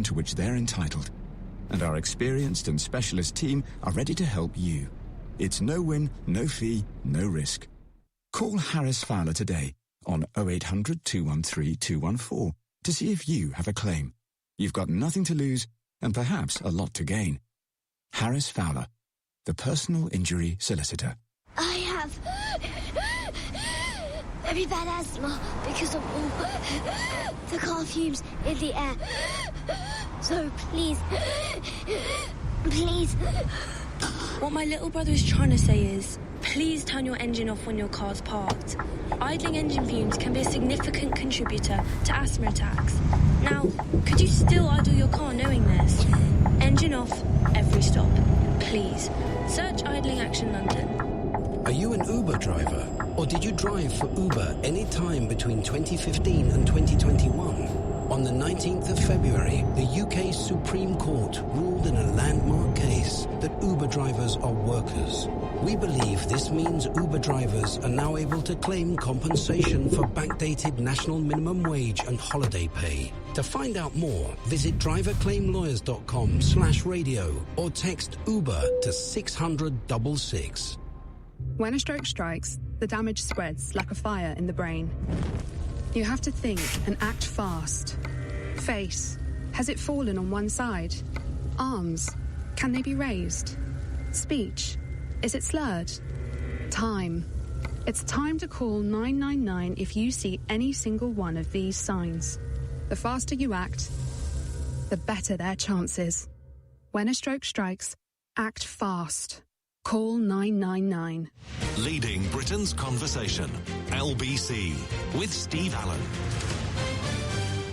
one to which they're entitled. And our experienced and specialist team are ready to help you. It's no win, no fee, no risk. Call Harris Fowler today on 0800 213 214 to see if you have a claim. You've got nothing to lose and perhaps a lot to gain. Harris Fowler, the personal injury solicitor. I have very bad asthma because of all the car fumes in the air. So please, please. What my little brother is trying to say is, please turn your engine off when your car's parked. Idling engine fumes can be a significant contributor to asthma attacks. Now, could you still idle your car knowing this? Engine off, every stop. Please. Search Idling Action London. Are you an Uber driver? Or did you drive for Uber any time between 2015 and 2021? On the 19th of February, the UK Supreme Court ruled in a landmark case that Uber drivers are workers. We believe this means Uber drivers are now able to claim compensation for backdated national minimum wage and holiday pay. To find out more, visit driverclaimlawyers.com/radio or text Uber to 600-66. When a stroke strikes, the damage spreads like a fire in the brain. You have to think and act fast. Face. Has it fallen on one side? Arms. Can they be raised? Speech. Is it slurred? Time. It's time to call 999 if you see any single one of these signs. The faster you act, the better their chances. When a stroke strikes, act fast. Call 999. Leading Britain's conversation. LBC with Steve Allen.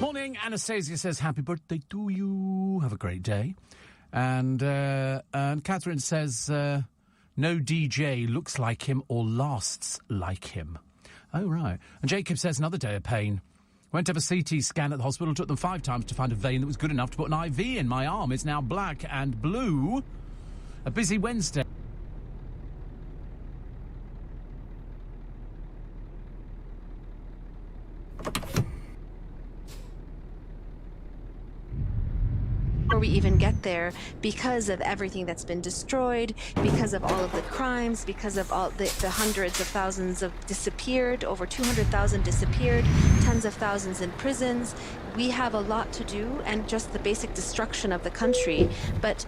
Morning. Anastasia says, happy birthday to you. Have a great day. And Catherine says, no DJ looks like him or lasts like him. Oh, right. And Jacob says, another day of pain. Went to have a CT scan at the hospital. Took them 5 times to find a vein that was good enough to put an IV in. My arm is now black and blue. A busy Wednesday. Before we even get there, because of everything that's been destroyed, because of all of the crimes, because of all the hundreds of thousands of disappeared, over 200,000 disappeared, tens of thousands in prisons. We have a lot to do, and just the basic destruction of the country. But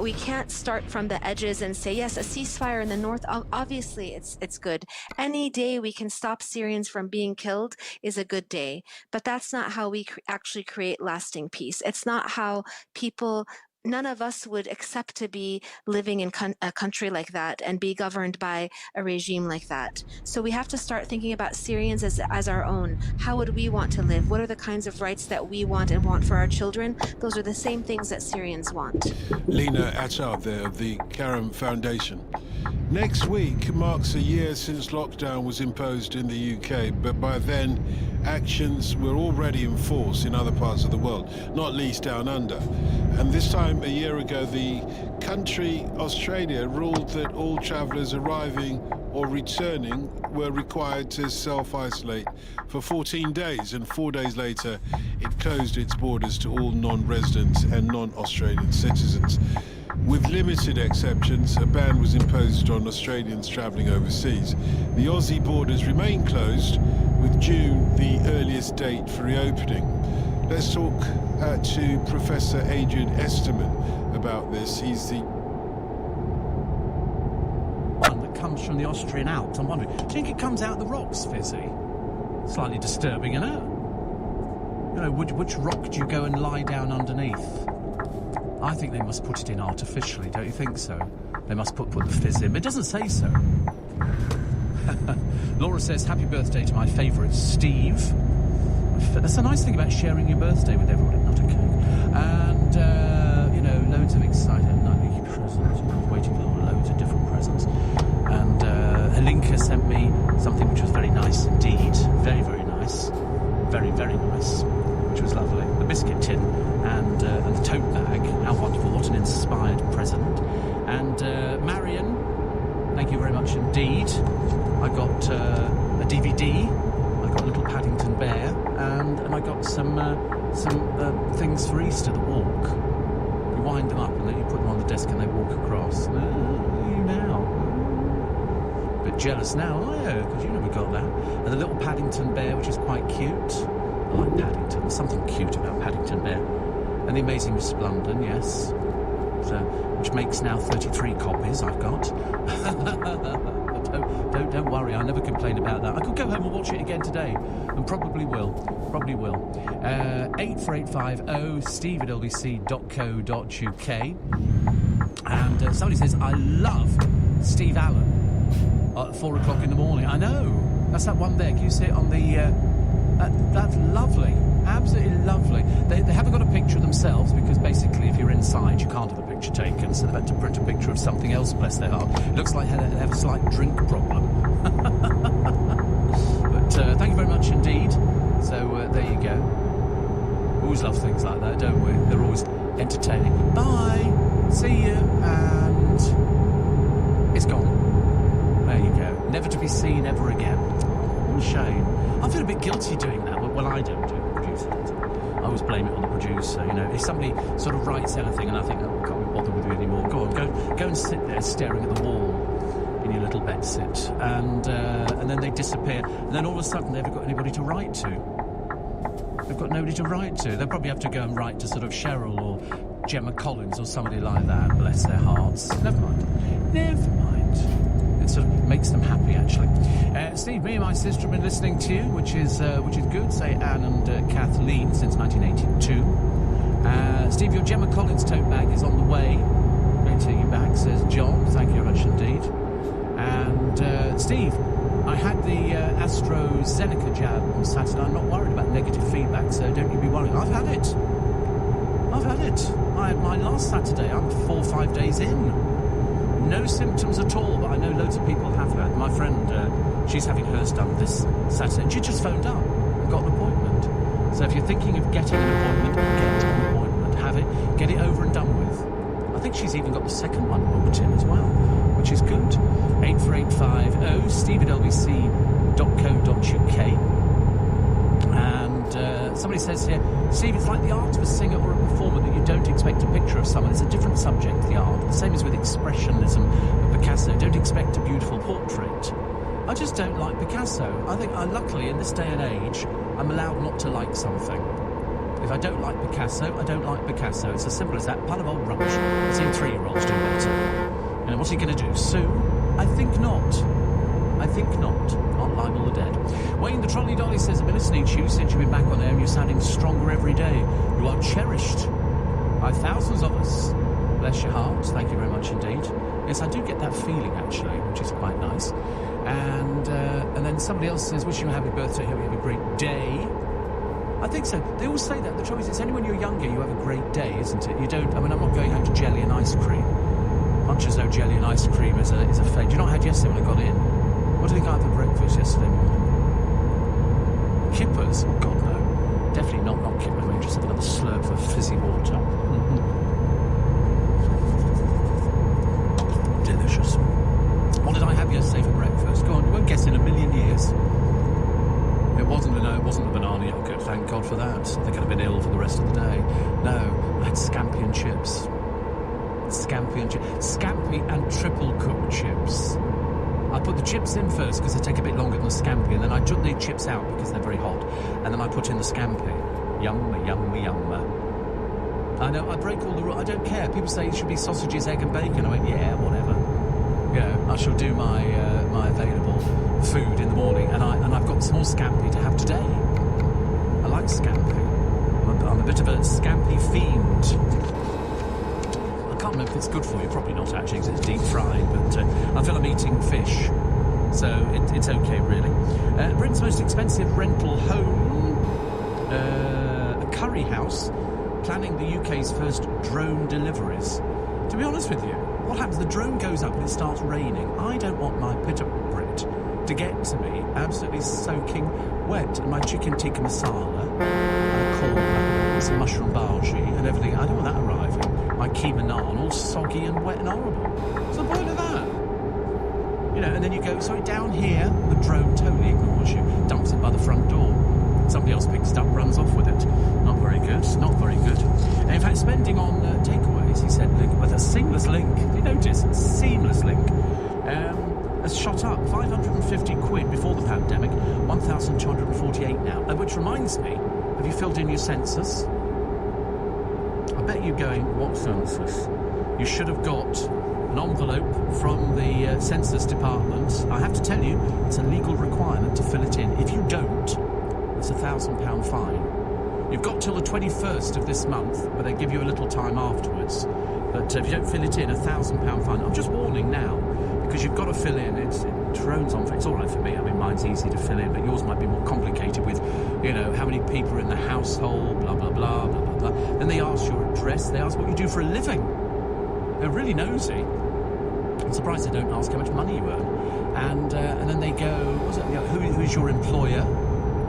we can't start from the edges and say, yes, a ceasefire in the north, obviously it's good. Any day we can stop Syrians from being killed is a good day. But that's not how we actually create lasting peace. It's not how none of us would accept to be living in a country like that and be governed by a regime like that. So we have to start thinking about Syrians as our own. How would we want to live? What are the kinds of rights that we want and want for our children? Those are the same things that Syrians want. Lena Attar there of the Karam Foundation. Next week marks a year since lockdown was imposed in the UK, but by then actions were already in force in other parts of the world, not least down under. And this time a year ago, the country Australia ruled that all travellers arriving or returning were required to self-isolate for 14 days, and 4 days later it closed its borders to all non-resident and non-Australian citizens. With limited exceptions, a ban was imposed on Australians travelling overseas. The Aussie borders remain closed, with June the earliest date for reopening. Let's talk to Professor Adrian Esterman about this. He's the one that comes from the Austrian Alps. I'm wondering, do you think it comes out the rocks, Fizzy? Slightly disturbing, isn't it? You know, which rock do you go and lie down underneath? I think they must put it in artificially, don't you think so? They must put the fizz in, but it doesn't say so. Laura says, happy birthday to my favourite Steve. That's a nice thing about sharing your birthday with everybody, not a cake. And, loads of exciting nightly presents. I'm waiting for loads of different presents. And Helinka sent me something which was very nice indeed. Very, very nice. Very, very nice. Which was lovely. The biscuit tin and the tote bag. How wonderful. What an inspired present. And Marion, thank you very much indeed. I got a DVD. I got a little Paddington Bear. And I got some some things for Easter that walk. You wind them up and then you put them on the desk and they walk across. You now. Bit jealous now, are you? Because you never got that. And the little Paddington Bear, which is quite cute. I like Paddington. There's something cute about Paddington Bear. And the Amazing Miss London, yes. So, which makes now 33 copies I've got. But don't worry, I'll never complain about that. I could go home and watch it again today, and probably will. 84850 steve@lbc.co.uk. And somebody says, I love Steve Allen at 4 o'clock in the morning. I know. That's that one there. Can you see it on the... that's lovely. Absolutely lovely. They haven't got a picture of themselves because basically if you're inside you can't have a picture taken, so they've had to print a picture of something else, bless their heart. Looks like they have a slight drink problem. But thank you very much indeed. So there you go. Always love things like that, don't we? They're always entertaining. Bye. See you. And it's gone. There you go. Never to be seen ever again. What a shame. I feel a bit guilty doing that. Well, I don't do it. The producer does. I always blame it on the producer. You know, if somebody sort of writes anything and I think, oh, I can't be bothered with you anymore. Go on, go and sit there staring at the wall in your little bed sit, and then they disappear. And then all of a sudden, they haven't got anybody to write to. They've got nobody to write to. They'll probably have to go and write to sort of Cheryl or Gemma Collins or somebody like that. Bless their hearts. Never mind. It sort of makes them happy, actually. Steve, me and my sister have been listening to you, which is good. Say Anne and Kathleen since 1982. Steve, your Gemma Collins tote bag is on the way. Great to hear you back, says John. Thank you very much indeed. And Steve, I had the AstraZeneca jab on Saturday. I'm not worried about negative feedback, so don't you be worried. I've had it. I had mine last Saturday. I'm 4 or 5 days in. No symptoms at all, but I know loads of people have had. My friend, she's having hers done this Saturday, and she just phoned up and got an appointment. So if you're thinking of getting an appointment, get an appointment, have it, get it over and done with. I think she's even got the second one booked in as well, which is good. 84850 steve@lbc.co.uk. And somebody says here, Steve, it's like the art of a singer or a performer that you don't expect a picture of someone. It's a different subject, the art. The same as with Expressionism and Picasso. Don't expect a beautiful portrait. I just don't like Picasso. I think, luckily, in this day and age, I'm allowed not to like something. If I don't like Picasso, I don't like Picasso. It's as simple as that. Pile of old rubbish. I've seen 3-year-olds do better. And what's he going to do? Sue? I think not. Can't libel the dead. Wayne the Trolley Dolly says, I've been listening to you since you've been back on air and you're sounding stronger every day. You are cherished by thousands of us. Bless your heart. Thank you very much indeed. Yes, I do get that feeling, actually, which is quite nice. And then somebody else says, wish you a happy birthday. Hope you have a great day. I think so. They all say that. The trouble is, it's only when you're younger you have a great day, isn't it? You don't... I mean, I'm not going home to jelly and ice cream. Much as though jelly and ice cream is a fate. Do you know what I had yesterday when I got in? What do you think I had for breakfast yesterday morning? Kippers? Oh, God, no. Definitely not kippers. I mean, just have another slurp of fizzy water. Delicious. What did I have yesterday for breakfast? Go on, you won't guess in a million years. It wasn't a banana yogurt, thank God for that. I think I'd have been ill for the rest of the day. No, I had scampi and chips. Scampi and triple cooked chips. I put the chips in first because they take a bit longer than the scampi, and then I took the chips out because they're very hot, and then I put in the scampi. Yumma, yumma, yumma. I know, I break all the rules. I don't care. People say it should be sausages, egg and bacon. I went, yeah, whatever. You know, I shall do my available food in the morning, and I've got some more scampi to have today. I like scampi. I'm a bit of a scampi fiend. I can't remember if it's good for you. Probably not, actually, because it's deep fried, but I feel I'm eating fish, so it's okay, really. Britain's most expensive rental home, a curry house, planning the UK's first drone deliveries. To be honest with you, what happens? The drone goes up and it starts raining. I don't want my pita Brit to get to me absolutely soaking wet, and my chicken tikka masala, and a korma, some mushroom bhaji, and everything. I don't want that arriving. My keema naan, all soggy and wet and horrible. What's the point of that? You know, and then you go, sorry, down here, the drone totally ignores you, dumps it by the front door. Somebody else picks it up, runs off with it. Not very good. Not very good. And in fact, spending on takeaways, he said, with a seamless link. Did you notice? Seamless link. Has shot up 550 quid before the pandemic, 1,248 now. Which reminds me, have you filled in your census? I bet you're going, what census? You should have got an envelope from the census department. I have to tell you, it's a legal requirement to fill it in. If you don't, it's £1,000 fine. You've got till the 21st of this month, but they give you a little time afterwards. But if you don't fill it in, £1,000 fine. I'm just warning now, because you've got to fill in. It drones on. It's all right for me. I mean, mine's easy to fill in, but yours might be more complicated with, you know, how many people are in the household, blah, blah, blah, blah, blah, blah. Then they ask your address. They ask what you do for a living. They're really nosy. I'm surprised they don't ask how much money you earn. And then they go, what's it, you know, who's your employer?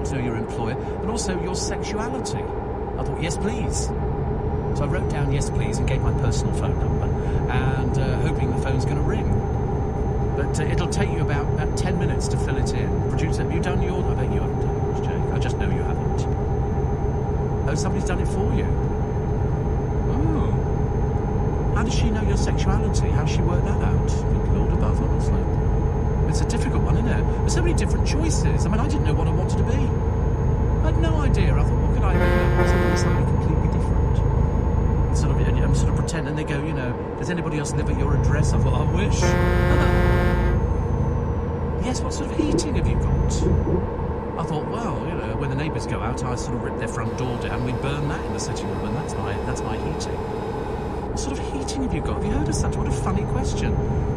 So your employer. And also your sexuality. I thought, yes, please. So I wrote down yes, please, and gave my personal phone number, and hoping the phone's going to ring. But it'll take you about 10 minutes to fill it in. Producer, have you done yours? I bet you haven't done yours, Jake. I just know you haven't. Oh, somebody's done it for you. Oh. How does she know your sexuality? How's she worked that out? Good Lord above, honestly. It's a difficult one, isn't it? There's so many different choices. I mean, I didn't know what I wanted to be. I had no idea. I thought, what could I do? Something completely different. I'm sort of pretending. They go, you know, does anybody else live at your address? I thought, I wish. Yes, what sort of heating have you got? I thought, well, you know, when the neighbours go out, I sort of rip their front door down. We burn that in the sitting room, and that's my heating. What sort of heating have you got? Have you heard of such? What a funny question.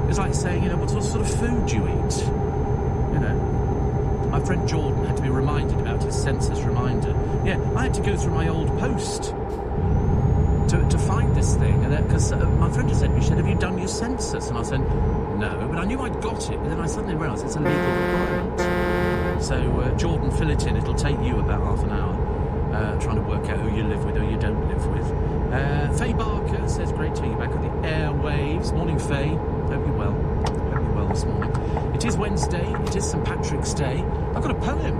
It's like saying, you know, what sort of food do you eat? You know, my friend Jordan had to be reminded about his census reminder. Yeah, I had to go through my old post to find this thing, because my friend had said, have you done your census? And I said, no, but I knew I'd got it, but then I suddenly realised it's a legal requirement. So, Jordan, fill it in. It'll take you about half an hour, trying to work out who you live with or you don't live with. Faye Barker says, great to hear you back on the airwaves. Morning, Faye. Hope you're well. Hope you're well this morning. It is Wednesday. It is St. Patrick's Day. I've got a poem.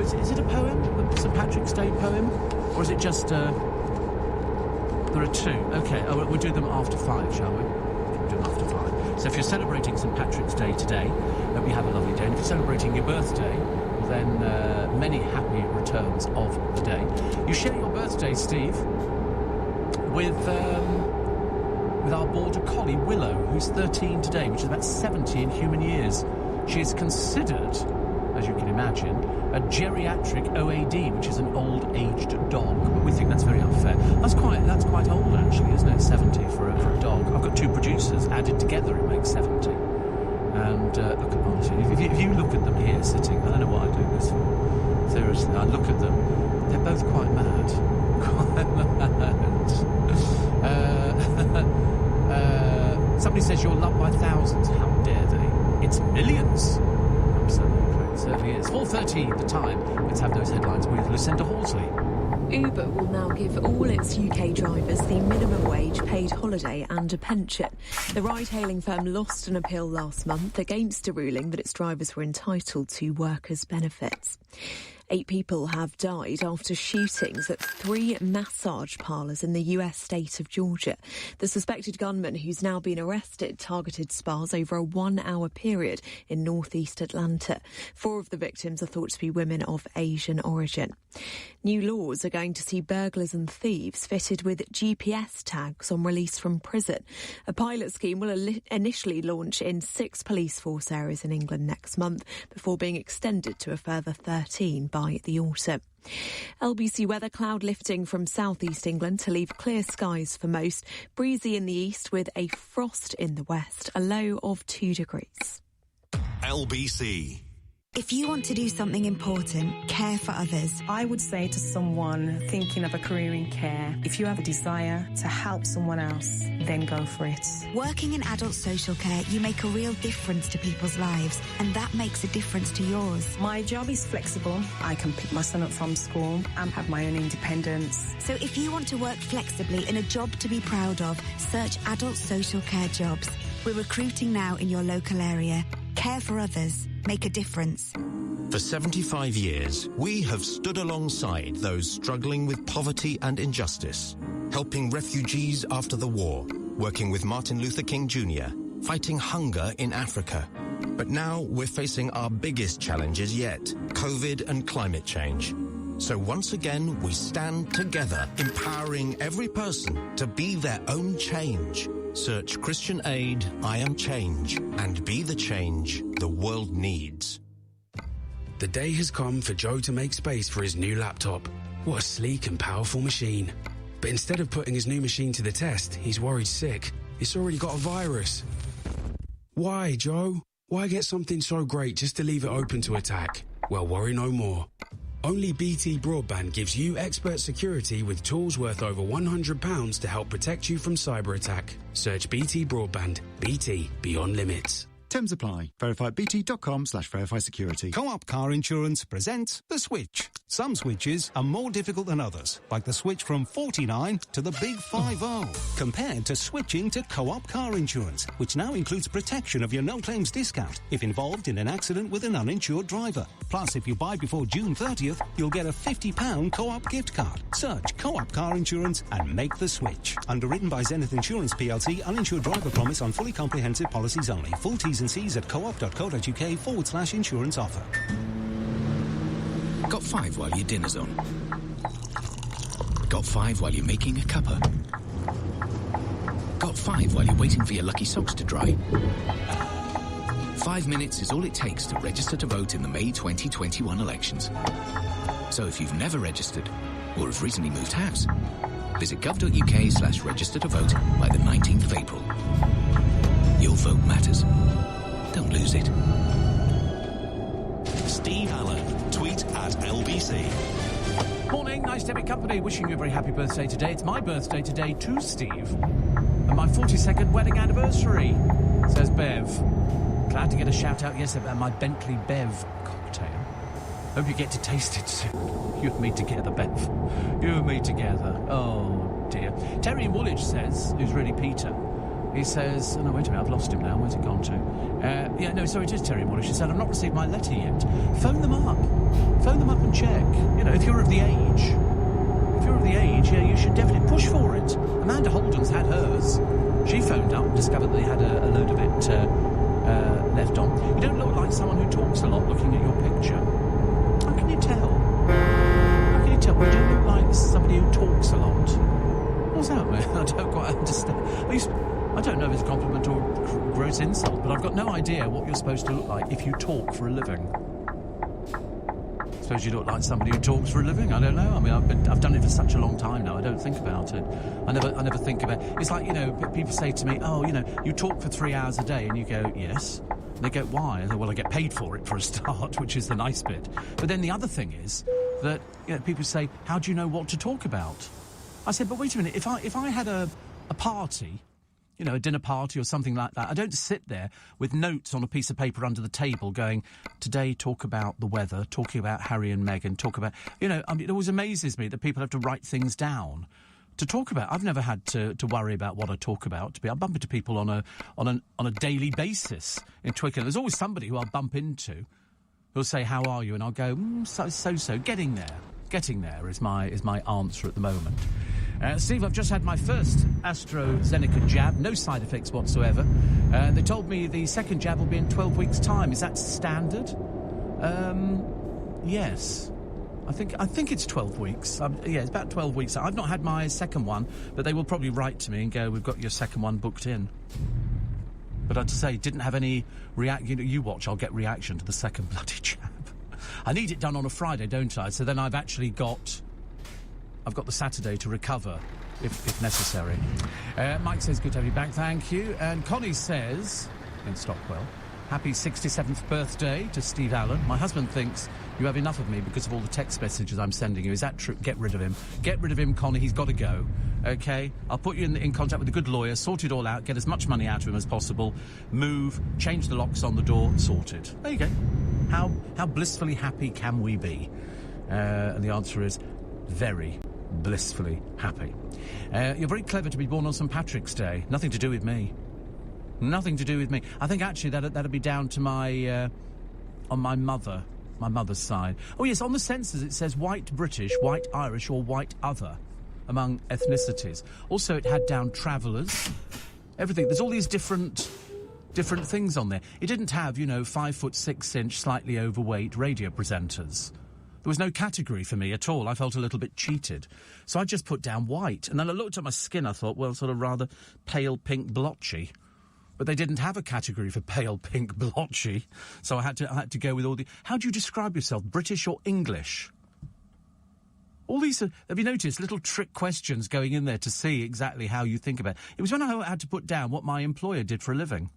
Is it a poem? A St. Patrick's Day poem? Or is it just... There are two. Okay, we'll do them after 5, shall we? We'll do them after 5. So if you're celebrating St. Patrick's Day today, hope you have a lovely day. And if you're celebrating your birthday, then many happy returns of the day. You share your birthday, Steve, with our border collie, Willow, who's 13 today, which is about 70 in human years. She is considered, as you can imagine, a geriatric OAD, which is an old-aged dog. But we think that's very unfair. That's quite old, actually, isn't it? 70 for a dog. I've got two producers. Added together, it makes 70. And look at, honestly, if you look at them here sitting, I don't know what I do this for. Seriously, I look at them. They're both quite mad. Quite mad. Somebody says you're loved by thousands. How dare they? It's millions. Absolutely. It certainly is. 4:30 the time. Let's have those headlines with Lucinda Horsley. Uber will now give all its UK drivers the minimum wage, paid holiday and a pension. The ride-hailing firm lost an appeal last month against a ruling that its drivers were entitled to workers' benefits. 8 people have died after shootings at 3 massage parlours in the US state of Georgia. The suspected gunman, who's now been arrested, targeted spas over a 1-hour period in northeast Atlanta. 4 of the victims are thought to be women of Asian origin. New laws are going to see burglars and thieves fitted with GPS tags on release from prison. A pilot scheme will initially launch in 6 police force areas in England next month before being extended to a further 13 by the autumn. LBC weather, cloud lifting from southeast England to leave clear skies for most. Breezy in the east with a frost in the west, a low of 2 degrees. LBC. If you want to do something important, care for others. I would say to someone thinking of a career in care, if you have a desire to help someone else, then go for it. Working in adult social care, you make a real difference to people's lives, and that makes a difference to yours. My job is flexible. I can pick my son up from school and have my own independence. So if you want to work flexibly in a job to be proud of, search adult social care jobs. We're recruiting now in your local area. Care for others. Make a difference. For 75 years, we have stood alongside those struggling with poverty and injustice, helping refugees after the war, working with Martin Luther King Jr., fighting hunger in Africa. But now we're facing our biggest challenges yet, COVID and climate change. So once again, we stand together, empowering every person to be their own change. Search Christian Aid, I Am Change, and be the change the world needs. The day has come for Joe to make space for his new laptop. What a sleek and powerful machine. But instead of putting his new machine to the test, he's worried sick. It's already got a virus. Why, Joe? Why get something so great just to leave it open to attack? Well, worry no more. Only BT Broadband gives you expert security with tools worth over £100 to help protect you from cyber attack. Search BT Broadband. BT Beyond Limits. Terms apply. Verify at bt.com/verify security. Co-op Car Insurance presents The Switch. Some switches are more difficult than others, like the switch from 49 to the big 50, compared to switching to Co-op Car Insurance, which now includes protection of your no-claims discount if involved in an accident with an uninsured driver. Plus, if you buy before June 30th, you'll get a £50 Co-op gift card. Search Co-op Car Insurance and make the switch. Underwritten by Zenith Insurance PLC, uninsured driver promise on fully comprehensive policies only. Full T's and C's at coop.co.uk/insurance offer. Got 5 while your dinner's on? Got 5 while you're making a cuppa? Got 5 while you're waiting for your lucky socks to dry? 5 minutes is all it takes to register to vote in the May 2021 elections. So if you've never registered or have recently moved house, visit gov.uk/register to vote by the 19th of April. Your vote matters. Don't lose it. Steve Allen. Tweet at LBC. Morning, nice to have your company. Wishing you a very happy birthday today. It's my birthday today too, Steve. And my 42nd wedding anniversary, says Bev. Glad to get a shout out yesterday about my Bentley Bev cocktail. Hope you get to taste it soon. You and me together, Bev. You and me together. Oh, dear. Terry in Woolwich says, who's really Peter, he says, oh no, wait a minute, I've lost him now. Where's it gone to? It is Terry Woolwich. He said, I've not received my letter yet. Phone them up. Phone them up and check. You know, if you're of the age, you should definitely push for it. Amanda Holden's had hers. She phoned up and discovered they had a load of it left on. You don't look like someone who talks a lot looking at your picture. How can you tell? How can you tell? You don't look like somebody who talks a lot. What's that, man? I don't quite understand. I don't know if it's a compliment or a gross insult, but I've got no idea what you're supposed to look like if you talk for a living. Suppose you look like somebody who talks for a living. I don't know. I mean, I've done it for such a long time now. I don't think about it. I never think about it. It's like, you know, people say to me, "Oh, you know, you talk for 3 hours a day," and you go, "Yes." And they go, "Why?" And I go, "Well, I get paid for it for a start," which is the nice bit. But then the other thing is that, you know, people say, "How do you know what to talk about?" I said, "But wait a minute. If I had a party." You know, a dinner party or something like that. I don't sit there with notes on a piece of paper under the table going, today talk about the weather, talking about Harry and Meghan, talk about... You know, I mean, it always amazes me that people have to write things down to talk about. I've never had to worry about what I talk about. I bump into people on a daily basis in Twickenham. There's always somebody who I'll bump into who'll say, how are you? And I'll go, so, getting there. Getting there is my answer at the moment. Steve, I've just had my first AstraZeneca jab, no side effects whatsoever. They told me the second jab will be in 12 weeks' time. Is that standard? Yes. I think it's 12 weeks. Yeah, it's about 12 weeks. I've not had my second one, but they will probably write to me and go, we've got your second one booked in. But I'd say, didn't have any reaction. You watch, I'll get reaction to the second bloody jab. I need it done on a Friday, don't I? So then I've got the Saturday to recover, if necessary. Mike says, good to have you back, thank you. And Connie says, in Stockwell, happy 67th birthday to Steve Allen. My husband thinks you have enough of me because of all the text messages I'm sending you. Is that true? Get rid of him. Get rid of him, Connie. He's got to go. OK? I'll put you in contact with a good lawyer, sort it all out, get as much money out of him as possible, move, change the locks on the door, sorted. There you go. How blissfully happy can we be? And the answer is very blissfully happy. You're very clever to be born on St. Patrick's Day. Nothing to do with me. Nothing to do with me. I think actually that'd be down to my on my mother. my mother's side. Oh, yes, on the census it says white British, white Irish or white other among ethnicities. Also, it had down travellers, everything. There's all these different things on there. It didn't have, 5'6" slightly overweight radio presenters. There was no category for me at all. I felt a little bit cheated. So I just put down white. And then I looked at my skin, I thought, well, sort of rather pale pink blotchy. But they didn't have a category for pale pink blotchy. So I had to go with all the... How do you describe yourself, British or English? All these are, have you noticed, little trick questions going in there to see exactly how you think about it. It was when I had to put down what my employer did for a living.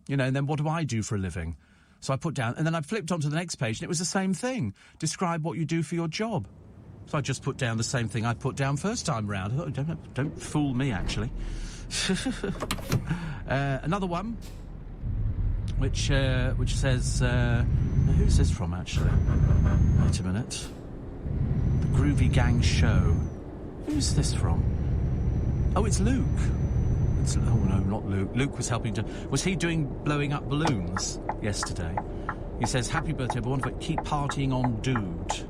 And then what do I do for a living? So I put down, and then I flipped onto the next page, and it was the same thing. Describe what you do for your job. So I just put down the same thing I put down first time round. I thought, don't fool me, actually. Another one, which says, who's this from, actually? Wait a minute. The Groovy Gang Show. Who's this from? Oh, it's Luke. Oh, no, not Luke. Luke was helping to... Was he blowing up balloons yesterday? He says, happy birthday, everyone, but keep partying on dude.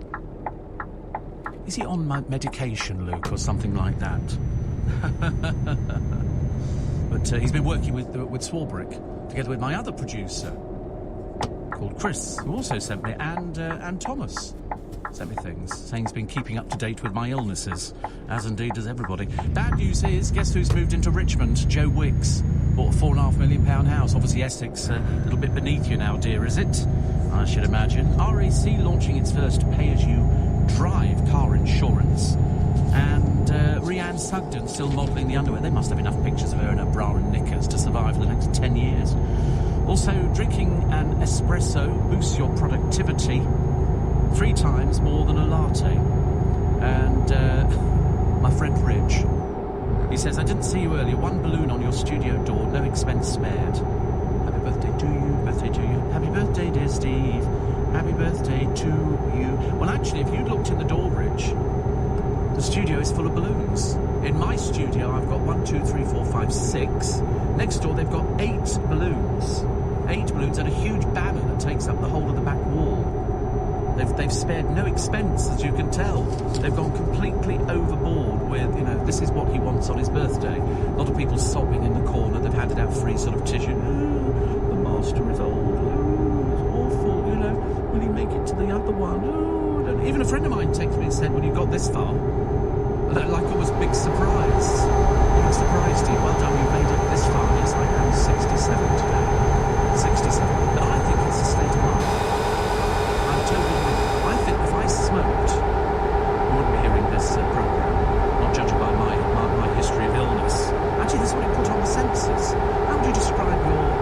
Is he on medication, Luke, or something like that? But he's been working with Swarbrick, together with my other producer, called Chris, who also sent me, and Thomas sent me things, saying he's been keeping up to date with my illnesses, as indeed does everybody. Bad news is, guess who's moved into Richmond? Joe Wicks. Bought a £4.5 million house. Obviously Essex, a little bit beneath you now, dear, is it? I should imagine. RAC launching its first pay-as-you-drive car insurance. And Rhiannon Sugden still modelling the underwear. They must have enough pictures of her in her bra and knickers to survive for the next 10 years. Also, drinking an espresso boosts your productivity 3 times more than a latte. And my friend Rich, he says, I didn't see you earlier. 1 balloon on your studio door, no expense spared. Happy birthday to you, birthday to you. Happy birthday, dear Steve. Happy birthday to you. Well, actually, if you looked in the door, Rich, the studio is full of balloons. In my studio, I've got 1, 2, 3, 4, 5, 6. Next door, they've got 8 balloons. 8 balloons and a huge banner that takes up the whole of the back wall. They've spared no expense, as you can tell. They've gone completely overboard with, this is what he wants on his birthday. A lot of people sobbing in the corner. They've handed out free sort of tissue. The master is old. It's awful, Will he make it to the other one? Even a friend of mine texted me and said, when you got this far, like it was a big surprise. Big surprise to you. Well done, you made it this far. Yes, I am 67 today. 67. But I think it's a state of mind. I think if I smoked, you wouldn't be hearing this programme, not judging by my history of illness. Actually, this is what it put on the census. How would you describe your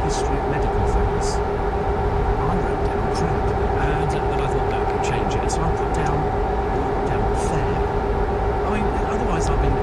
history of medical things? I wrote down crap, but I thought that could change it, so I put down fair. I mean, otherwise I've been...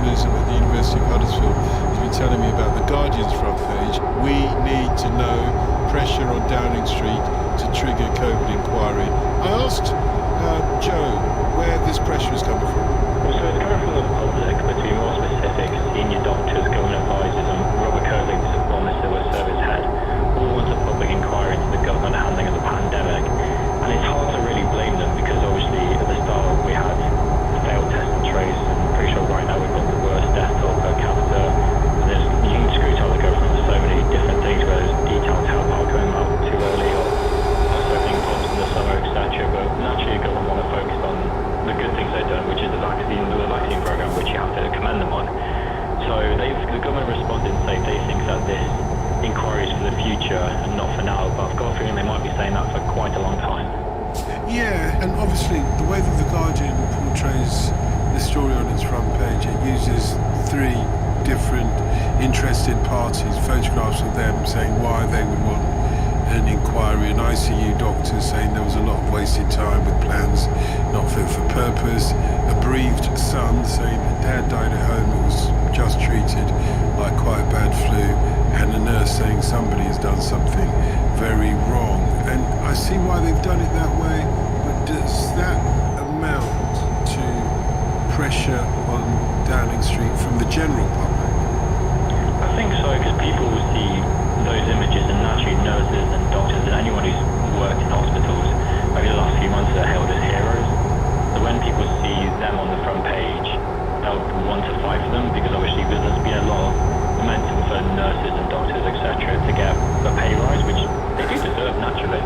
Musa at the University of Huddersfield has been telling me about the Guardian's front page. We need to know pressure on Downing Street to trigger COVID inquiry. I asked Joe where this pressure is coming from. Well, so it's coming from the public, but to be more specific, senior doctors, government advisors and Robert Curley, the former civil service head, all want a public inquiry into the government handling of the pandemic. And it's hard to really blame them because obviously at the start we had failed test and trace, and I'm pretty sure right now we've got the worst death toll per capita. You can scrutinize the government for so many different things, whether it's detailed health outcome out too early or not opening pubs in the summer, etc. But naturally the government want to focus on the good things they've done, which is the vaccine program, which you have to commend them on. So the government responded and said they think that this inquiry is for the future and not for now, but I've got a feeling they might be saying that for quite a long time. Yeah, and obviously the way that the Guardian portrays the story on its front page, it uses three different interested parties, photographs of them saying why they would want an inquiry, an ICU doctor saying there was a lot of wasted time with plans not fit for purpose, a bereaved son saying that dad died at home and was just treated like quite a bad flu, and a nurse saying somebody has done something very wrong. And I see why they've done it that way, but does that amount to pressure on Downing Street from the general public? I think so, because people will see those images, and naturally nurses and doctors and anyone who's worked in hospitals over the last few months are hailed as heroes. So when people see them on the front page, they'll want to fight for them, because obviously there's been a lot of momentum for nurses and doctors, etc., to get a pay rise, which they do deserve naturally,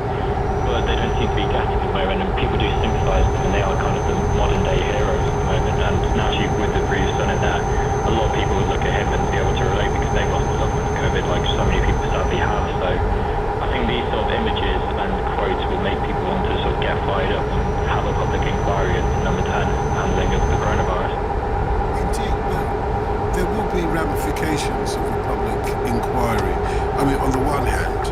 but they don't seem to be getting at the moment, and people do sympathise with them, and they are kind of the modern day heroes at the moment. And naturally with the bereaved son in there, a lot of people would look at him and be able to relate because they've lost a loved one to COVID, like so many people sadly have. So I think these sort of images and quotes will make people want to sort of get fired up and have a public inquiry into number 10 handling of the coronavirus. Indeed, but there will be ramifications of a public inquiry. I mean, on the one hand,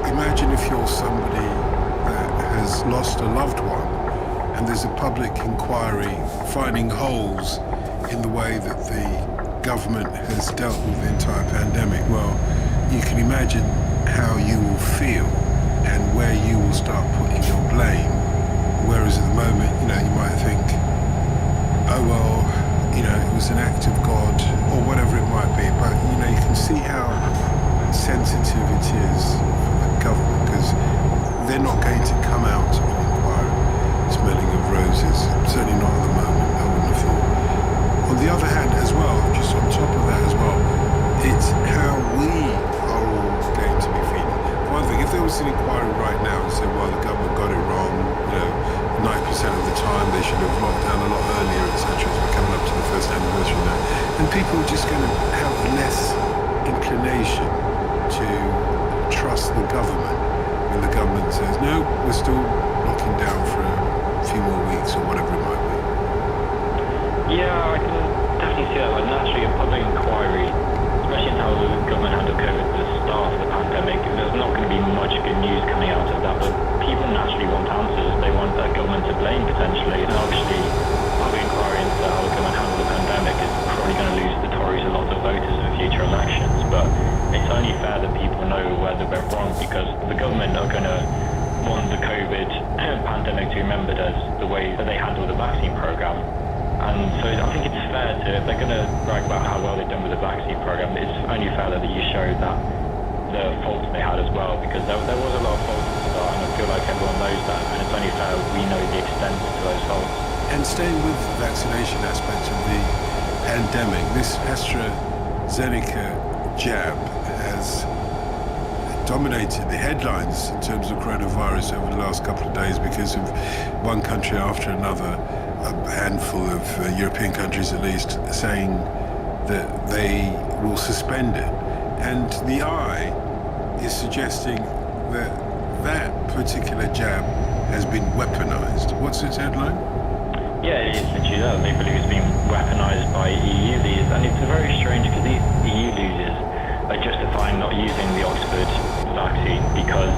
imagine if you're somebody that has lost a loved one and there's a public inquiry finding holes in the way that the government has dealt with the entire pandemic. Well, you can imagine how you will feel and where you will start putting your blame. Whereas at the moment, you might think, oh well, it was an act of God or whatever it might be. But you can see how sensitive it is for the government, because they're not going to come out of an inquiry smelling of roses. Certainly not at the moment, I wouldn't have thought. On the other hand as well, just on top of that as well, it's how we are all going to be feeling. One thing, if there was an inquiry right now and said, well, the government got it wrong, 90% of the time they should have locked down a lot earlier, etc., as we're coming up to the first anniversary now, and people are just going to have less inclination to trust the government when the government says, no, we're still locking down for a few more weeks or whatever it might be. Yeah, I can definitely see that. Like, naturally, a public inquiry, especially in how the government handled COVID at the start of the pandemic, there's not going to be much good news coming out of that, but people naturally want answers. They want a government to blame, potentially, and obviously, public inquiry into how the government handled the pandemic is probably going to lose the Tories a lot of voters in future elections, but it's only fair that people know where they went wrong, because the government are going to want the COVID pandemic to be remembered as the way that they handled the vaccine program. And so I think it's fair to, if they're going to brag about how well they've done with the vaccine program, it's only fair that you show that the faults they had as well, because there was a lot of faults at the start, and I feel like everyone knows that, and it's only fair we know the extent to those faults. And staying with the vaccination aspect of the pandemic, this AstraZeneca jab has dominated the headlines in terms of coronavirus over the last couple of days because of one country after another, a handful of European countries at least, saying that they will suspend it. And the Eye is suggesting that that particular jab has been weaponized. What's its headline? Yeah, it is literally that. They believe it's been weaponized by EU leaders, and it's very strange because these EU leaders are justifying not using the Oxford vaccine because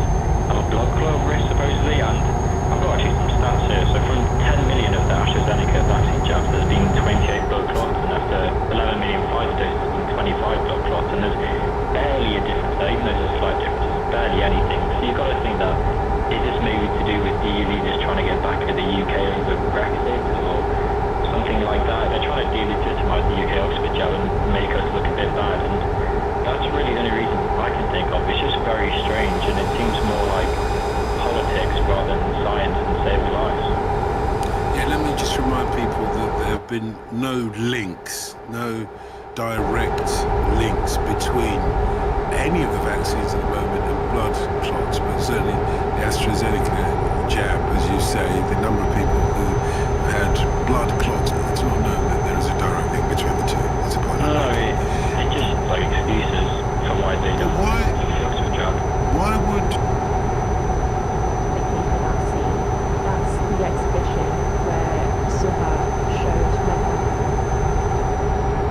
of a blood clot risk, supposedly, and I've got actually some stats here. So from 10 million of the AstraZeneca vaccine jabs, there's been 28 blood clots, and after 11 and there's barely a difference there, even though there's a slight difference, there's barely anything. So you've got to think that, is this maybe to do with EU leaders trying to get back at the UK over Brexit or something like that? They're trying to delegitimise the UK Oxford jab and make us look a bit bad, and that's really the only reason I can think of. It's just very strange, and it seems more like politics rather than science and saving lives. Yeah, let me just remind people that there have been no links, no direct links between any of the vaccines at the moment and blood clots, but certainly the AstraZeneca jab, as you say, the number of people who had blood clots, it's not known that there is a direct link between the two. It's quite it's just like excuses for why they don't fix the jab. Why would... That's the exhibition where Suha showed Mecca.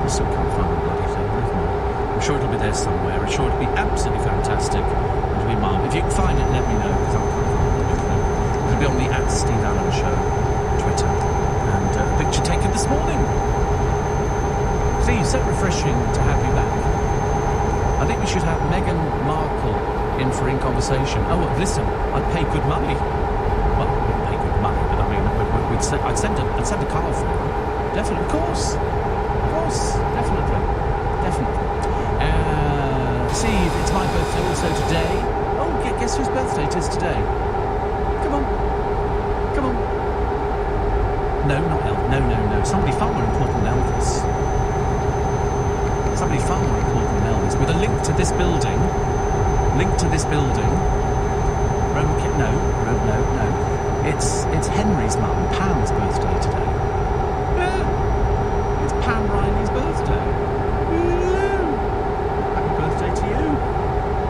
I still can't find the bloody thing, never mind. I'm sure it'll be there somewhere. I'm sure it'll be absolutely fantastic. It'll be marvellous. If you can find it, let me know, because I can't find it. It'll be on the @Steve Allen Show Twitter. And a picture taken this morning. Steve, so refreshing to have you back. I think we should have Meghan Markle in for In Conversation. Oh, listen, I'd pay good money. Well, I wouldn't pay good money, but I mean, I'd send a car for her. Definitely, of course, definitely. Steve, it's my birthday also today. Oh, guess whose birthday it is today? Come on. No, not Elvis. No. Somebody far more important than Elvis. With a link to this building. No. It's Henry's mum, Pam's birthday today. It's Pam Riley's birthday. Happy birthday to you.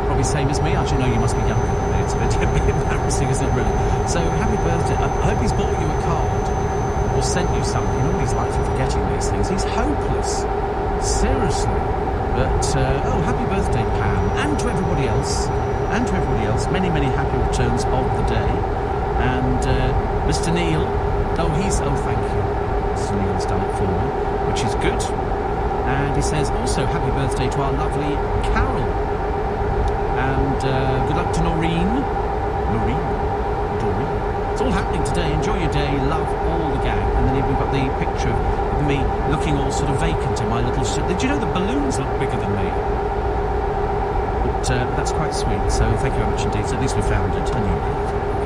Probably same as me. Actually, no, you must be younger than me. It's a bit embarrassing, isn't it, really? So, happy birthday. I hope he's bought you a card or sent you something. You know what he's like for forgetting these things. He's hopeless. Seriously. But, happy birthday, Pam. And to everybody else. Many, many happy returns of the day. And Mr. Neil. Thank you. Mr. Neil's done it for me, which is good. And he says, also, happy birthday to our lovely Carol. And good luck to Noreen. It's all happening today. Enjoy your day. Love all the gang. And then we've got the picture of me looking all sort of vacant in my little... Did you know the balloons look bigger than me? But that's quite sweet. So thank you very much indeed. So at least we found it. And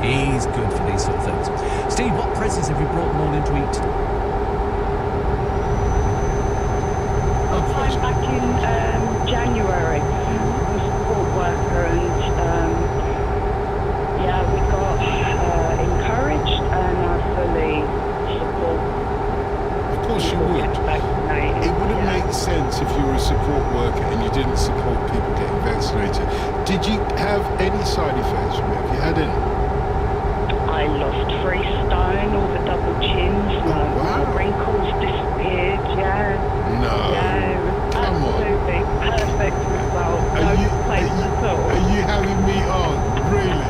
he's good for these sort of things. Steve, what presents have you brought them all in to eat today? I'm back in January. I'm a support worker, and we got encouraged, and I fully support. Of course you would. It wouldn't make sense if you were a support worker and you didn't support people getting vaccinated. Did you have any side effects from it? Have you had any? I lost 3 stone, all the double chins, my wrinkles disappeared, No. Come absolutely on. Perfect result. No complaints at all. Are you having me on? Really?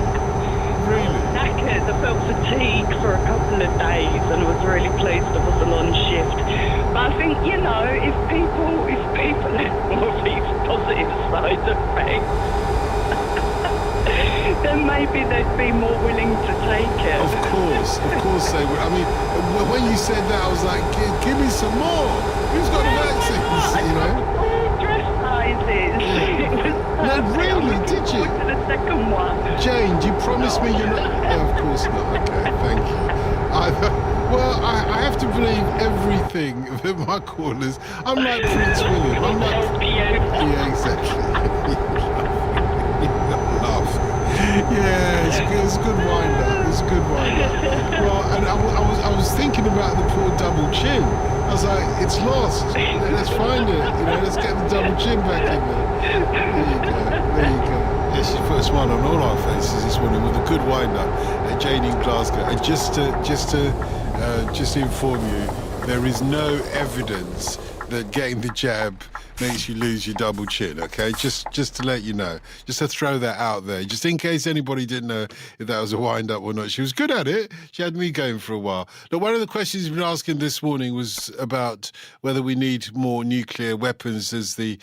Knackered. I felt fatigue for a couple of days, and I was really pleased I wasn't on shift. But I think, if people had more of these positive side effects, then maybe they'd be more willing to take it. Of course they would. I mean, when you said that, I was like, give me some more. Who's got the vaccines, Dress sizes. No, really, did you? To the second one. Jane, do you promise me you're not... Oh, of course not. Okay, thank you. I have to believe everything that my callers... I'm like Prince William. I'm like... Yeah, exactly. Laugh. Yeah, it's a good wind-up. Well, and I was thinking about the poor double chin. I was like, it's lost. Let's find it. Let's get the double chin back in there. There you go. Yeah, she's put a smile on all our faces this morning with a good wind-up at Jane in Glasgow. And just to inform you, there is no evidence that getting the jab makes you lose your double chin, okay? Just to let you know. Just to throw that out there. Just in case anybody didn't know if that was a wind-up or not. She was good at it. She had me going for a while. Look, one of the questions you've been asking this morning was about whether we need more nuclear weapons as the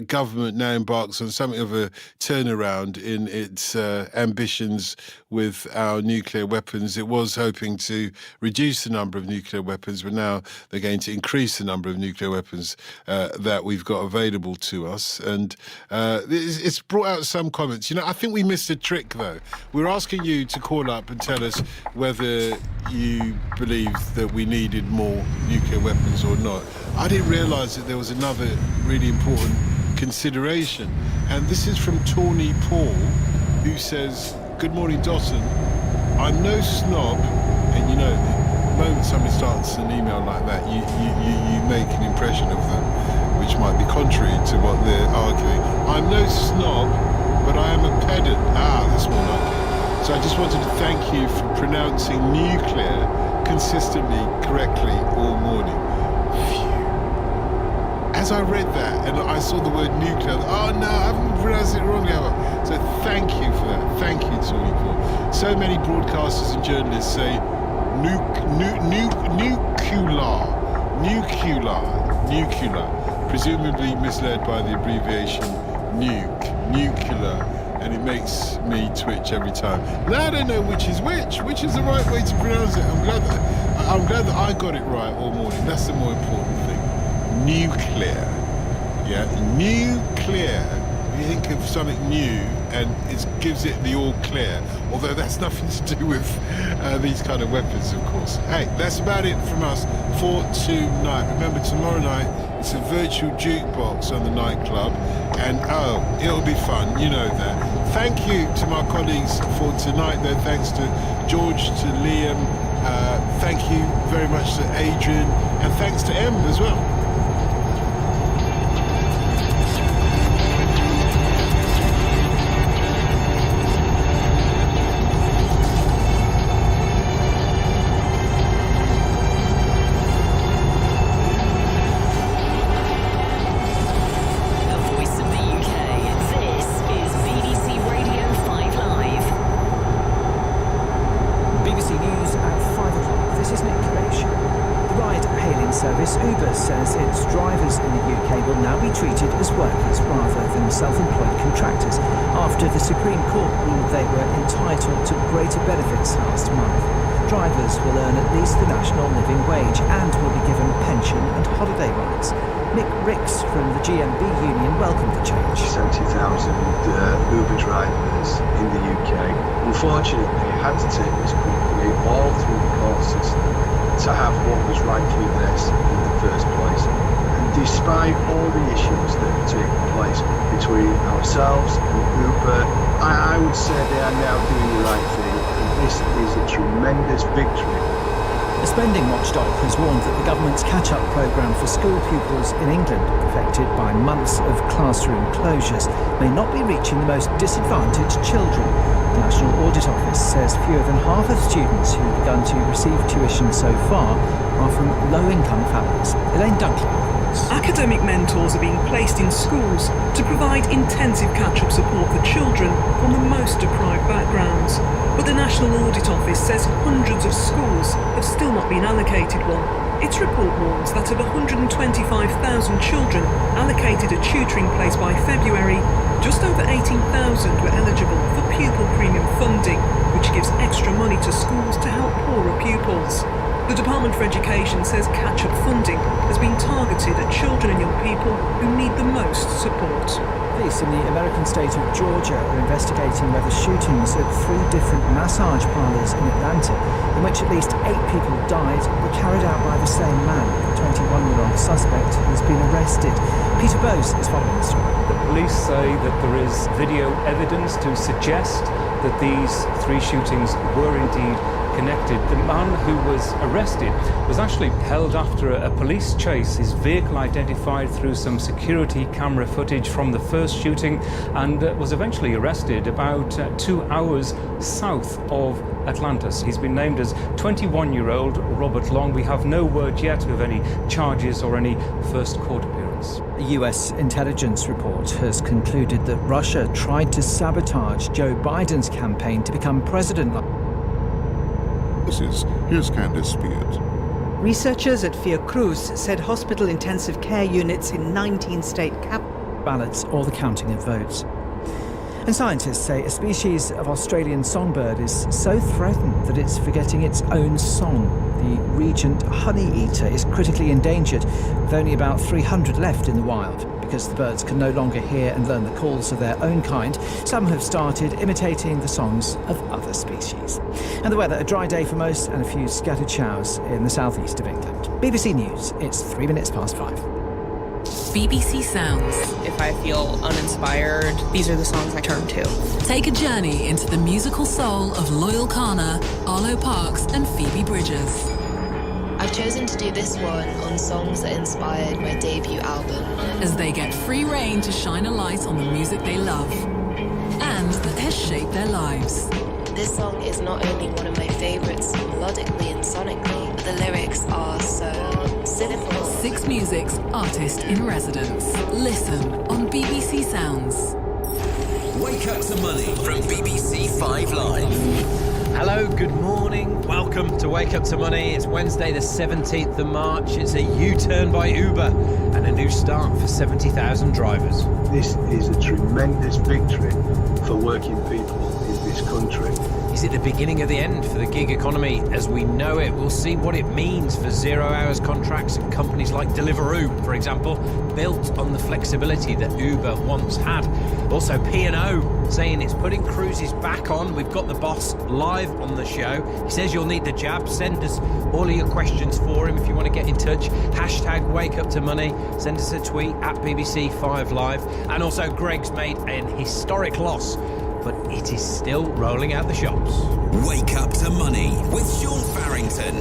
government now embarks on something of a turnaround in its ambitions with our nuclear weapons. It was hoping to reduce the number of nuclear weapons, but now they're going to increase the number of nuclear weapons that we've got available to us. And it's brought out some comments. You know, I think we missed a trick, though. We're asking you to call up and tell us whether you believe that we needed more nuclear weapons or not. I didn't realise that there was another really important consideration. And this is from Tawny Paul, who says, "Good morning, Dawson. I'm no snob," and you know, the moment somebody starts an email like that, you make an impression of them, which might be contrary to what they're arguing. "I'm no snob, but I am a pedant." That's more like it. So I just wanted to thank you for pronouncing nuclear consistently correctly all morning. Phew. As I read that and I saw the word nuclear, oh no, I haven't pronounced it wrong ever. So thank you for that. Thank you, Tony Paul. So many broadcasters and journalists say nuclear, presumably misled by the abbreviation nuclear, and it makes me twitch every time. Now I don't know which is which is the right way to pronounce it. I'm glad that I got it right all morning. That's the more important thing. Nuclear. Yeah, nuclear. You think of something new and it gives it the all clear, although that's nothing to do with these kind of weapons, of course. Hey, that's about it from us for tonight. Remember, tomorrow night it's a virtual jukebox on the nightclub, and it'll be fun, you know that. Thank you to my colleagues for tonight, though. Thanks to George, to Liam, thank you very much to Adrian, and thanks to Em as well. Self-employed contractors after the Supreme Court ruled they were entitled to greater benefits last month. Drivers will earn at least the national living wage and will be given pension and holiday rights. Nick Ricks from the GMB union welcomed the change. 70,000 Uber drivers in the UK unfortunately had to take this company all through the court system to have what was rightfully theirs in the first place. Despite all the issues that have taken place between ourselves and Uber, I would say they are now doing the right thing, and this is a tremendous victory. The spending watchdog has warned that the government's catch-up programme for school pupils in England, affected by months of classroom closures, may not be reaching the most disadvantaged children. The National Audit Office says fewer than half of students who have begun to receive tuition so far are from low-income families. Elaine Dunkley. Academic mentors are being placed in schools to provide intensive catch-up support for children from the most deprived backgrounds. But the National Audit Office says hundreds of schools have still not been allocated one. Its report warns that of 125,000 children allocated a tutoring place by February, just over 18,000 were eligible for pupil premium funding, which gives extra money to schools to help poorer pupils. The Department for Education says catch-up funding has been targeted at children and young people who need the most support. Police in the American state of Georgia are investigating whether shootings at 3 different massage parlours in Atlanta, in which at least 8 people died, were carried out by the same man. The 21-year-old suspect has been arrested. Peter Bose is following the story. The police say that there is video evidence to suggest that these 3 shootings were indeed connected. The man who was arrested was actually held after a police chase. His vehicle identified through some security camera footage from the first shooting, and was eventually arrested about 2 hours south of Atlanta. He's been named as 21-year-old Robert Long. We have no word yet of any charges or any first court appearance. A US intelligence report has concluded that Russia tried to sabotage Joe Biden's campaign to become president. Here's Candice Spears. Researchers at Fiocruz said hospital intensive care units in 19 state capitals. Ballots or the counting of votes. And scientists say a species of Australian songbird is so threatened that it's forgetting its own song. The regent honeyeater is critically endangered, with only about 300 left in the wild. Because the birds can no longer hear and learn the calls of their own kind, some have started imitating the songs of other species. And the weather, a dry day for most and a few scattered showers in the southeast of England. BBC News, it's 3 minutes past 5. BBC Sounds. If I feel uninspired, these are the songs I turn to. Take a journey into the musical soul of Loyal Kana, Arlo Parks and Phoebe Bridgers. I've chosen to do this one on songs that inspired my debut album. As they get free rein to shine a light on the music they love and that has shaped their lives. This song is not only one of my favourites melodically and sonically, but the lyrics are so cynical. Six Music's Artist in Residence. Listen on BBC Sounds. Wake Up to Money from BBC 5 Live. Hello, good morning. Welcome to Wake Up to Money. It's Wednesday the 17th of March. It's a U-turn by Uber and a new start for 70,000 drivers. This is a tremendous victory for working people in this country. Is it the beginning of the end for the gig economy as we know it? We'll see what it means for 0 hours contracts and companies like Deliveroo, for example, built on the flexibility that Uber once had. Also, P&O saying it's putting cruises back on. We've got the boss live on the show. He says you'll need the jab. Send us all of your questions for him if you want to get in touch. Hashtag Wake Up to Money. Send us a tweet at BBC 5 Live. And also, Greg's made an historic loss, but it is still rolling out the shops. Wake Up to Money with Sean Farrington.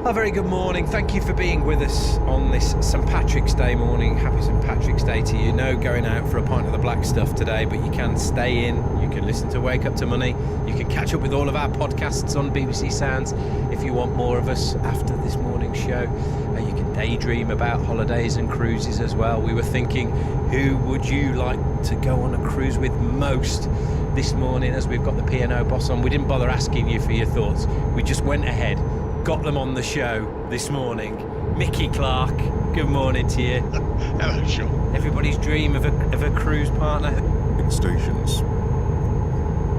A very good morning. Thank you for being with us on this St Patrick's Day morning. Happy St Patrick's Day to you. No going out for a pint of the black stuff today, but you can stay in. You can listen to Wake Up to Money. You can catch up with all of our podcasts on BBC Sounds if you want more of us after this morning's show. You can daydream about holidays and cruises as well. We were thinking, who would you like to go on a cruise with most this morning as we've got the P&O boss on? We didn't bother asking you for your thoughts. We just went ahead, got them on the show this morning. Mickey Clark, good morning to you. Hello, Sean. Everybody's dream of a cruise partner. In stations.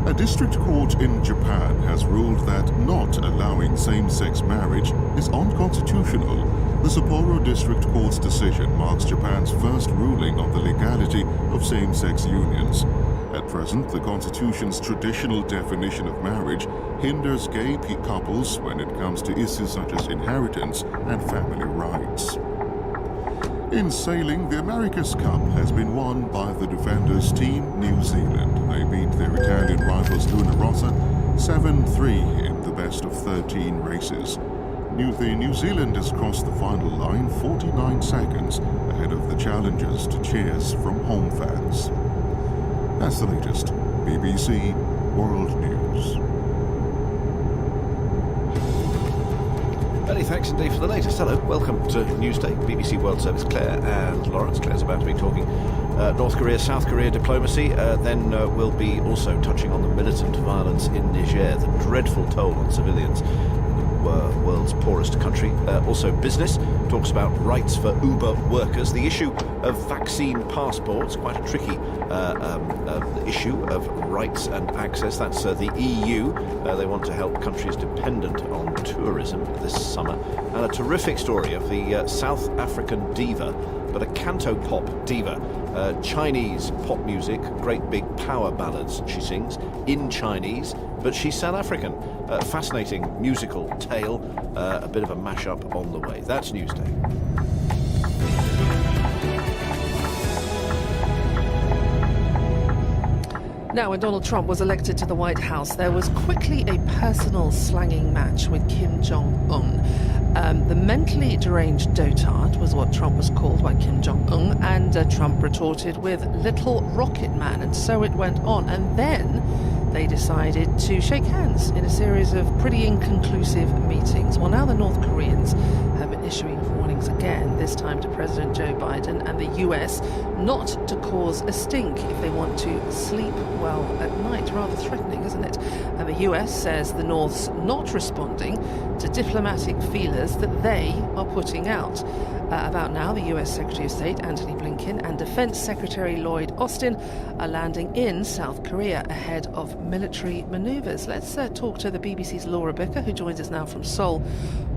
A district court in Japan has ruled that not allowing same-sex marriage is unconstitutional. The Sapporo District Court's decision marks Japan's first ruling on the legality of same-sex unions. At present, the Constitution's traditional definition of marriage hinders gay couples when it comes to issues such as inheritance and family rights. In sailing, the America's Cup has been won by the defenders team New Zealand. They beat their Italian rivals Luna Rossa 7-3 in the best of 13 races. The New Zealanders crossed the final line 49 seconds ahead of the challengers to cheers from home fans. That's the latest BBC World News. Many thanks indeed for the latest. Hello, welcome to Newsday, BBC World Service. Claire and Lawrence. Claire's about to be talking North Korea, South Korea diplomacy. Then we'll be also touching on the militant violence in Niger, the dreadful toll on civilians. World's poorest country. Also business, talks about rights for Uber workers. The issue of vaccine passports, quite a tricky issue of rights and access. That's the EU. They want to help countries dependent on tourism this summer. And a terrific story of the South African diva, but a cantopop diva. Chinese pop music, great big power ballads she sings in Chinese, but she's South African. Fascinating musical tale, a bit of a mashup on the way. That's Newsday. Now, when Donald Trump was elected to the White House, there was quickly a personal slanging match with Kim Jong-un. The mentally deranged dotard was what Trump was called by Kim Jong-un, and Trump retorted with Little Rocket Man, and so it went on. And then they decided to shake hands in a series of pretty inconclusive meetings. Well, now the North Koreans have been issuing warning talks again, this time to President Joe Biden and the US, not to cause a stink if they want to sleep well at night. Rather threatening, isn't it? And the US says the North's not responding to diplomatic feelers that they are putting out. About now, the US Secretary of State Antony Blinken and Defense Secretary Lloyd Austin are landing in South Korea ahead of military maneuvers. Let's talk to the BBC's Laura Bicker, who joins us now from Seoul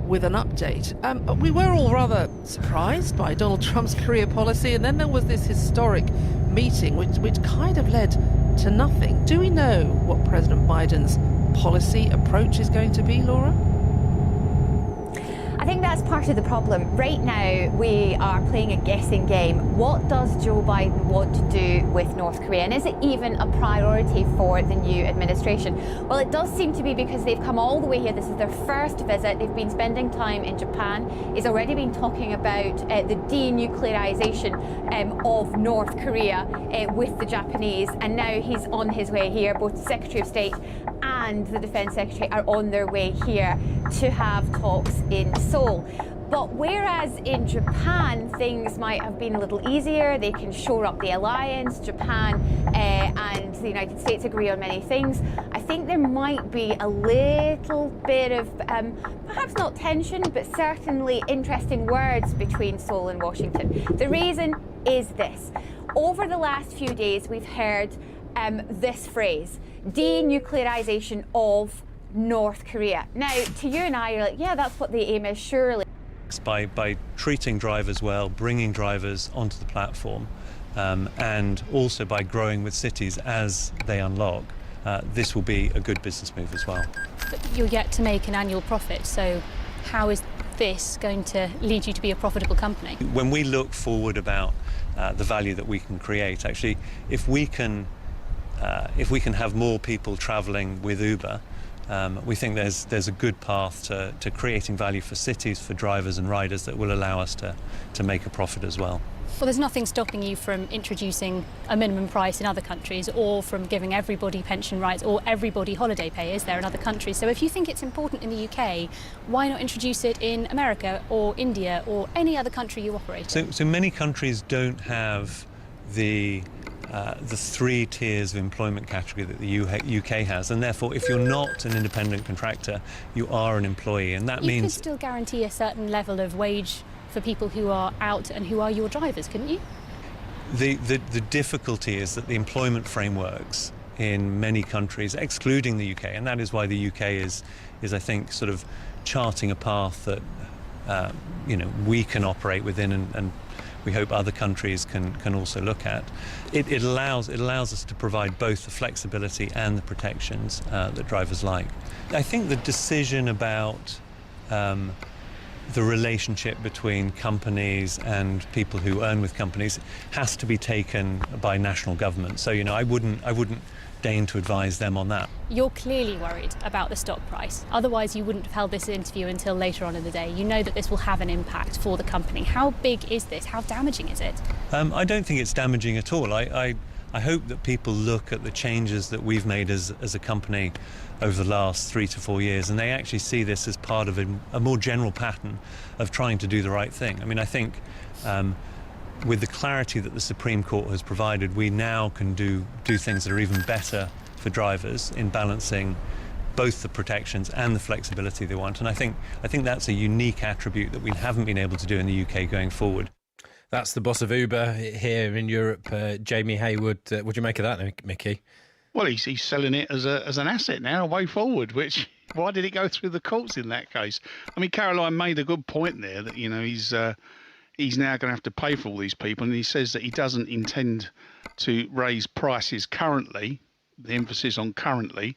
with an update. We were all rather surprised by Donald Trump's Korea policy, and then there was this historic meeting which kind of led to nothing. Do we know what President Biden's policy approach is going to be, Laura? I think that's part of the problem. Right now, we are playing a guessing game. What does Joe Biden want to do with North Korea? And is it even a priority for the new administration? Well, it does seem to be, because they've come all the way here. This is their first visit. They've been spending time in Japan. He's already been talking about the denuclearization of North Korea with the Japanese. And now he's on his way here. Both the Secretary of State and the Defense Secretary are on their way here to have talks in Seoul. But whereas in Japan things might have been a little easier, they can shore up the alliance, Japan and the United States agree on many things, I think there might be a little bit of perhaps not tension, but certainly interesting words between Seoul and Washington. The reason is this. Over the last few days we've heard this phrase, denuclearization of North Korea. Now, to you and I, you're like, yeah, that's what the aim is, surely. By treating drivers well, bringing drivers onto the platform, and also by growing with cities as they unlock, this will be a good business move as well. But you're yet to make an annual profit, so how is this going to lead you to be a profitable company? When we look forward about the value that we can create, actually, if we can have more people travelling with Uber, we think there's a good path to creating value for cities, for drivers and riders that will allow us to make a profit as well. Well, there's nothing stopping you from introducing a minimum price in other countries, or from giving everybody pension rights or everybody holiday pay, is there, in other countries? So if you think it's important in the UK, why not introduce it in America or India or any other country you operate in? So many countries don't have the 3 tiers of employment category that the UK has, and therefore if you're not an independent contractor, you are an employee, and that means... You could still guarantee a certain level of wage for people who are out and who are your drivers, couldn't you? The difficulty is that the employment frameworks in many countries, excluding the UK, and that is why the UK is I think, sort of charting a path that we can operate within, and we hope other countries can also look at. It allows us to provide both the flexibility and the protections that drivers like. I think the decision about the relationship between companies and people who earn with companies has to be taken by national government. So I wouldn't deign to advise them on that. You're clearly worried about the stock price. Otherwise, you wouldn't have held this interview until later on in the day. You know that this will have an impact for the company. How big is this? How damaging is it? I don't think it's damaging at all. I hope that people look at the changes that we've made as a company over the last 3 to 4 years, and they actually see this as part of a more general pattern of trying to do the right thing. I mean, I think with the clarity that the Supreme Court has provided, we now can do things that are even better for drivers in balancing both the protections and the flexibility they want. And I think that's a unique attribute that we haven't been able to do in the UK going forward. That's the boss of Uber here in Europe, Jamie Haywood. What do you make of that, Mickey? Well, he's selling it as an asset now, a way forward, which, why did it go through the courts in that case? I mean, Caroline made a good point there that, he's now going to have to pay for all these people, and he says that he doesn't intend to raise prices currently, the emphasis on currently,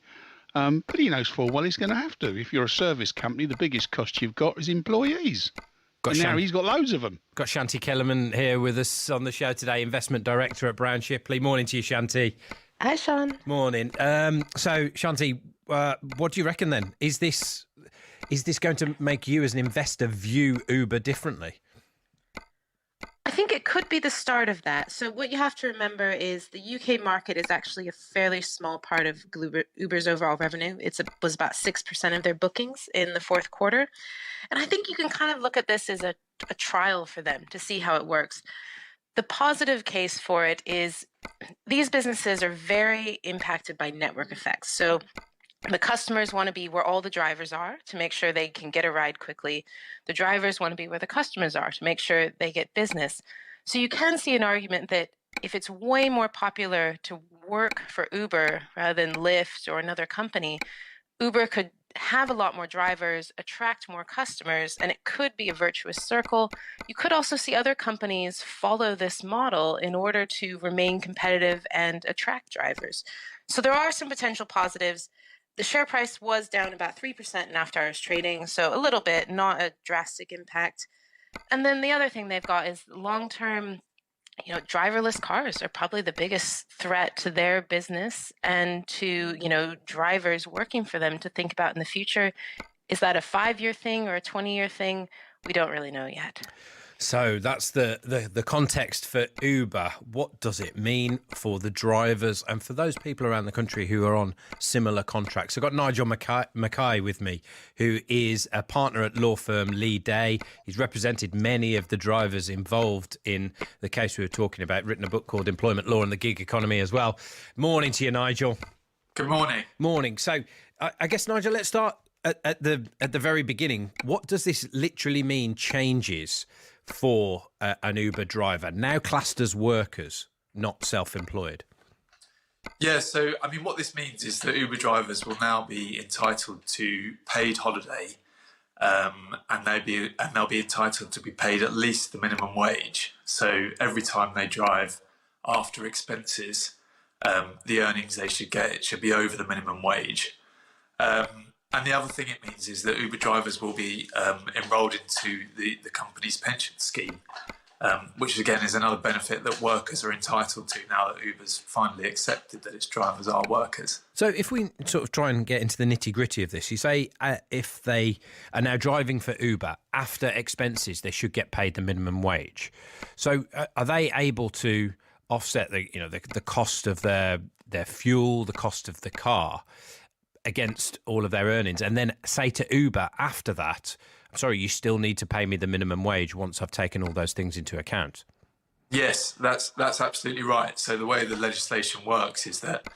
but he knows full well he's going to have to. If you're a service company, the biggest cost you've got is employees. Now he's got loads of them. Got Shanti Kellerman here with us on the show today, Investment Director at Brown Shipley. Morning to you, Shanti. Hi, Sean. Morning. So, Shanti, what do you reckon then? Is this going to make you as an investor view Uber differently? I think it could be the start of that. So what you have to remember is the UK market is actually a fairly small part of Uber's overall revenue. Was about 6% of their bookings in the fourth quarter. And I think you can kind of look at this as a trial for them to see how it works. The positive case for it is these businesses are very impacted by network effects. So the customers want to be where all the drivers are to make sure they can get a ride quickly. The drivers want to be where the customers are to make sure they get business. So you can see an argument that if it's way more popular to work for Uber rather than Lyft or another company, Uber could have a lot more drivers, attract more customers, and it could be a virtuous circle. You could also see other companies follow this model in order to remain competitive and attract drivers. So there are some potential positives. The share price was down about 3% in after-hours trading, so a little bit, not a drastic impact. And then the other thing they've got is long-term, driverless cars are probably the biggest threat to their business and to, drivers working for them to think about in the future. Is that a 5-year thing or a 20-year thing? We don't really know yet. So that's the context for Uber. What does it mean for the drivers and for those people around the country who are on similar contracts? I've got Nigel Mackay with me, who is a partner at law firm Lee Day. He's represented many of the drivers involved in the case we were talking about, written a book called Employment Law and the Gig Economy as well. Morning to you, Nigel. Good morning. Morning. So I guess, Nigel, let's start at the very beginning. What does this literally mean, changes for an Uber driver, now classed as workers, not self-employed? Yeah, so I mean, what this means is that Uber drivers will now be entitled to paid holiday, and they'll be entitled to be paid at least the minimum wage. So every time they drive after expenses, the earnings they should get should be over the minimum wage. And the other thing it means is that Uber drivers will be enrolled into the company's pension scheme, which again is another benefit that workers are entitled to now that Uber's finally accepted that its drivers are workers. So if we sort of try and get into the nitty-gritty of this, you say if they are now driving for Uber after expenses, they should get paid the minimum wage. So are they able to offset the cost of their fuel, the cost of the car, against all of their earnings, and then say to Uber after that, I'm sorry, you still need to pay me the minimum wage once I've taken all those things into account? Yes, that's absolutely right. So the way the legislation works is that,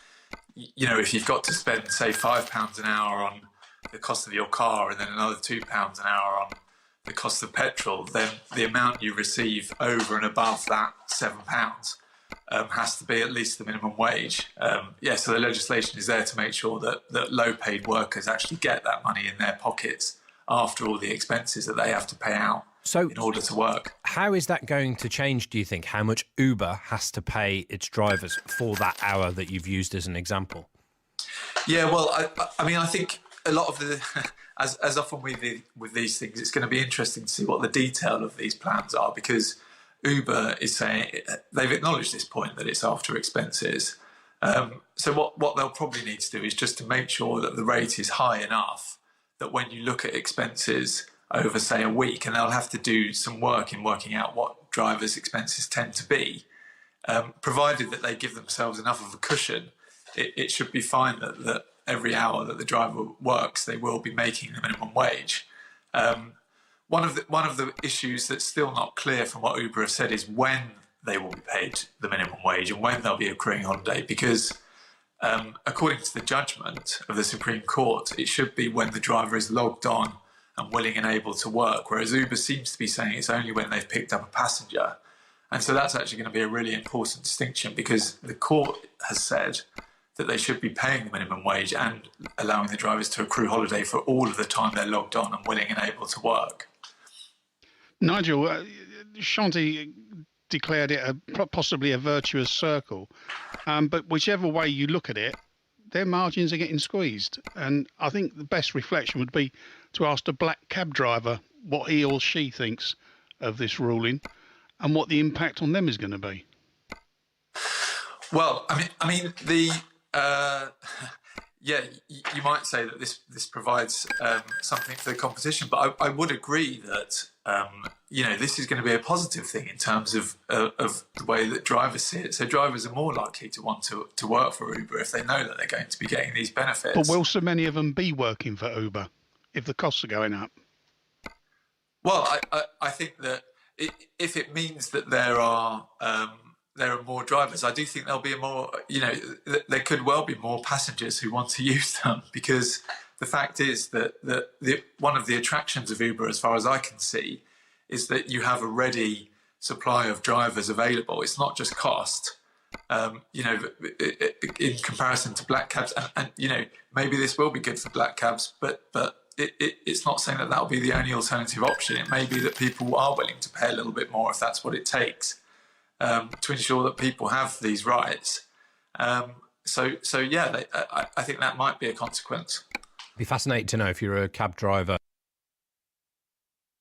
if you've got to spend, say, £5 an hour on the cost of your car and then another £2 an hour on the cost of petrol, then the amount you receive over and above that £7 has to be at least the minimum wage. So the legislation is there to make sure that low-paid workers actually get that money in their pockets after all the expenses that they have to pay out in order to work. How is that going to change, do you think, how much Uber has to pay its drivers for that hour that you've used as an example? Yeah, well, I think a lot of the, as often with these things, it's going to be interesting to see what the detail of these plans are, because Uber is saying, they've acknowledged this point that it's after expenses. So what they'll probably need to do is just to make sure that the rate is high enough that when you look at expenses over, say, a week, and they'll have to do some work in working out what drivers' expenses tend to be, provided that they give themselves enough of a cushion, it should be fine that every hour that the driver works, they will be making the minimum wage. One of the issues that's still not clear from what Uber have said is when they will be paid the minimum wage and when they'll be accruing holiday, because according to the judgment of the Supreme Court, it should be when the driver is logged on and willing and able to work, whereas Uber seems to be saying it's only when they've picked up a passenger. And so that's actually going to be a really important distinction, because the court has said that they should be paying the minimum wage and allowing the drivers to accrue holiday for all of the time they're logged on and willing and able to work. Nigel, Shanti declared it possibly a virtuous circle, but whichever way you look at it, their margins are getting squeezed. And I think the best reflection would be to ask the black cab driver what he or she thinks of this ruling and what the impact on them is going to be. Well, I mean, you might say that this provides something for the competition, but I would agree that this is going to be a positive thing in terms of the way that drivers see it. So drivers are more likely to want to work for Uber if they know that they're going to be getting these benefits. But will so many of them be working for Uber if the costs are going up? Well, I think that if it means that there are more drivers, I do think there'll be there could well be more passengers who want to use them, because the fact is that one of the attractions of Uber, as far as I can see, is that you have a ready supply of drivers available. It's not just cost, in comparison to black cabs. And maybe this will be good for black cabs, but it's not saying that that'll be the only alternative option. It may be that people are willing to pay a little bit more if that's what it takes to ensure that people have these rights. I think that might be a consequence. It'd be fascinating to know if you're a cab driver